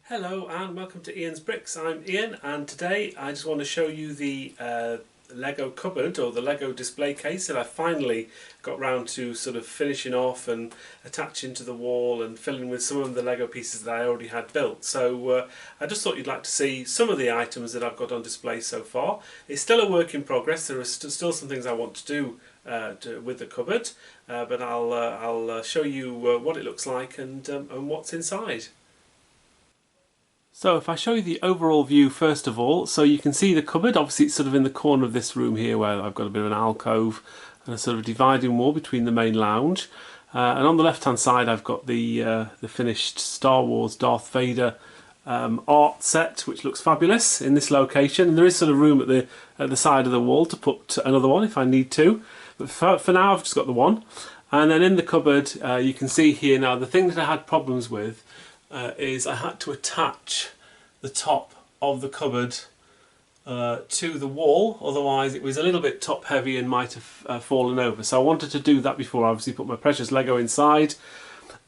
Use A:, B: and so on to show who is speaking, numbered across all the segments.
A: Hello and welcome to Ian's Bricks. I'm Ian and today I just want to show you the Lego cupboard or the Lego display case that I finally got round to sort of finishing off and attaching to the wall and filling with some of the Lego pieces that I already had built. So I just thought you'd like to see some of the items that I've got on display so far. It's still a work in progress. There are still some things I want to do with the cupboard, but I'll show you what it looks like and what's inside. So if I show you the overall view first of all, so you can see the cupboard. Obviously it's sort of in the corner of this room here where I've got a bit of an alcove and a sort of dividing wall between the main lounge. And on the left hand side I've got the finished Star Wars Darth Vader art set, which looks fabulous in this location. And there is sort of room at the side of the wall to put another one if I need to. But for now I've just got the one. And then in the cupboard you can see here now the thing that I had problems with is I had to attach the top of the cupboard to the wall, otherwise it was a little bit top heavy and might have fallen over. So I wanted to do that before I obviously put my precious Lego inside.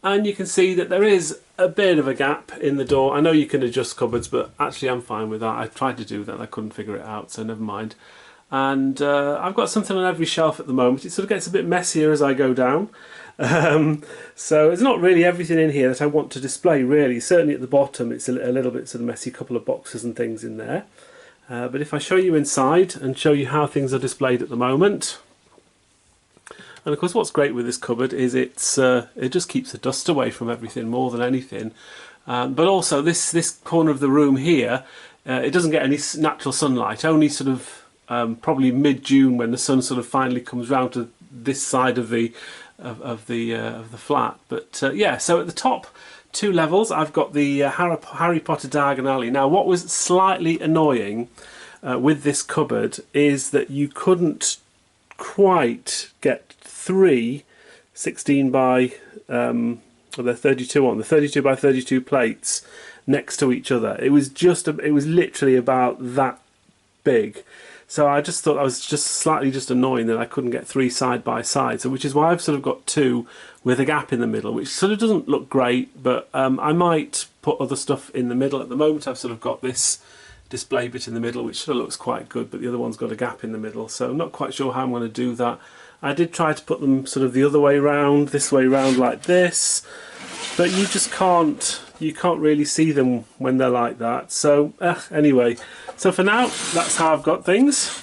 A: And you can see that there is a bit of a gap in the door. I know you can adjust cupboards, but actually I'm fine with that. I tried to do that and I couldn't figure it out, so never mind. And I've got something on every shelf at the moment. It sort of gets a bit messier as I go down. So there's not really everything in here that I want to display really. Certainly at the bottom it's a little bit sort of messy, couple of boxes and things in there. But if I show you inside and show you how things are displayed at the moment. And of course what's great with this cupboard is it just keeps the dust away from everything more than anything. But also this corner of the room here, it doesn't get any natural sunlight, only sort of probably mid-June when the sun sort of finally comes round to this side of the flat. But yeah, so at the top two levels I've got the Harry Potter Diagon Alley. Now what was slightly annoying with this cupboard is that you couldn't quite get three 16 by well, they're 32 on the 32 by 32 plates next to each other. It was literally about that big. So I just thought I was just slightly annoying that I couldn't get three side by side. So which is why I've sort of got two with a gap in the middle, which sort of doesn't look great, but I might put other stuff in the middle. At the moment I've sort of got this display bit in the middle, which sort of looks quite good, but the other one's got a gap in the middle. So I'm not quite sure how I'm going to do that. I did try to put them sort of the other way round, this way round like this, but you just can't really see them when they're like that. So anyway, so for now that's how I've got things,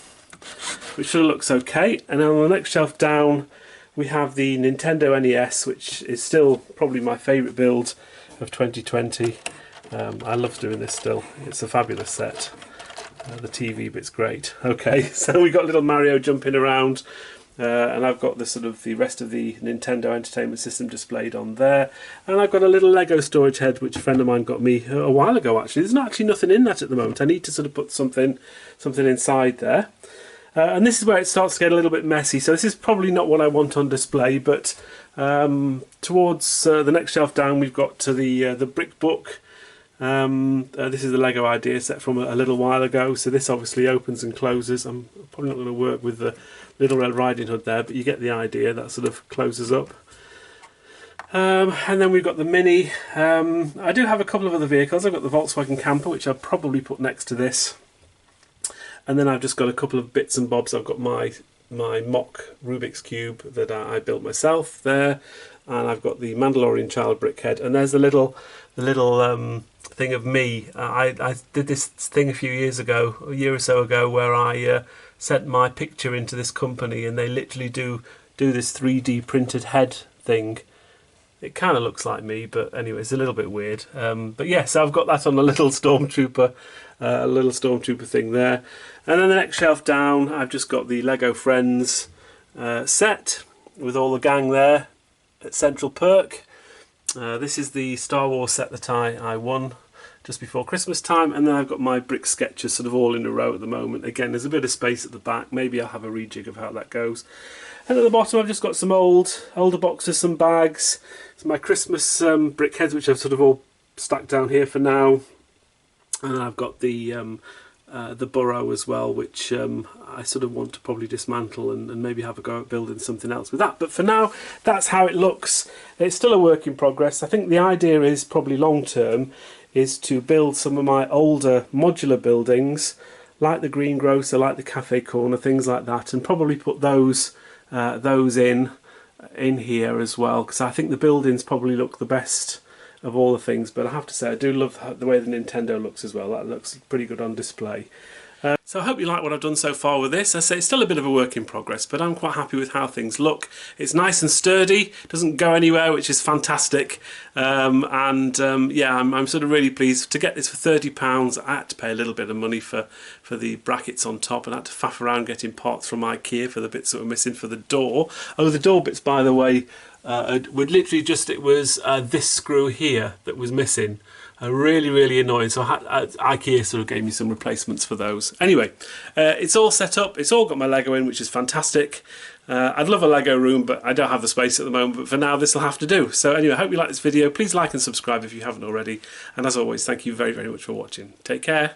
A: which sort of looks okay. And then on the next shelf down we have the Nintendo NES, which is still probably my favourite build of 2020. I love doing this still. It's a fabulous set. The TV bit's great. Okay, so we got little Mario jumping around. And I've got the rest of the Nintendo Entertainment System displayed on there, and I've got a little Lego storage head which a friend of mine got me a while ago. Actually, there's not actually nothing in that at the moment. I need to sort of put something inside there, and this is where it starts to get a little bit messy. So this is probably not what I want on display, but towards the next shelf down we've got to the brick book. This is the Lego idea set from a little while ago, so this obviously opens and closes. I'm probably not going to work with the Little Red Riding Hood there, but you get the idea. That sort of closes up. And then we've got the Mini. I do have a couple of other vehicles. I've got the Volkswagen Camper, which I'll probably put next to this. And then I've just got a couple of bits and bobs. I've got my mock Rubik's Cube that I built myself there. And I've got the Mandalorian Child brickhead. And there's the little thing of me. I did this thing a year or so ago, where I sent my picture into this company, and they literally do this 3D printed head thing. It kind of looks like me, but anyway, it's a little bit weird. But yes, yeah, so I've got that on a little stormtrooper thing there. And then the next shelf down, I've just got the Lego Friends set with all the gang there at Central Perk. This is the Star Wars set that I won just before Christmas time, and then I've got my brick sketches sort of all in a row at the moment. Again, there's a bit of space at the back. Maybe I'll have a rejig of how that goes. And at the bottom I've just got some older boxes, some bags, some my Christmas brick heads, which I've sort of all stacked down here for now. And I've got the burrow as well, which I sort of want to probably dismantle and maybe have a go at building something else with that. But for now, that's how it looks. It's still a work in progress. I think the idea is probably long term is to build some of my older modular buildings, like the greengrocer, like the cafe corner, things like that, and probably put those in here as well, because I think the buildings probably look the best of all the things. But I have to say, I do love the way the Nintendo looks as well. That looks pretty good on display. So I hope you like what I've done so far with this. I say it's still a bit of a work in progress, but I'm quite happy with how things look. It's nice and sturdy, doesn't go anywhere, which is fantastic. Yeah, I'm sort of really pleased to get this for £30. I had to pay a little bit of money for the brackets on top, and I had to faff around getting parts from Ikea for the bits that were missing for the door. Oh, the door bits, by the way, would literally just, it was this screw here that was missing. Really annoying, so Ikea sort of gave me some replacements for those. Anyway, it's all set up, it's all got my Lego in, which is fantastic. I'd love a Lego room, but I don't have the space at the moment, but for now this will have to do. So anyway, I hope you like this video. Please like and subscribe if you haven't already, and as always, thank you very much for watching. Take care.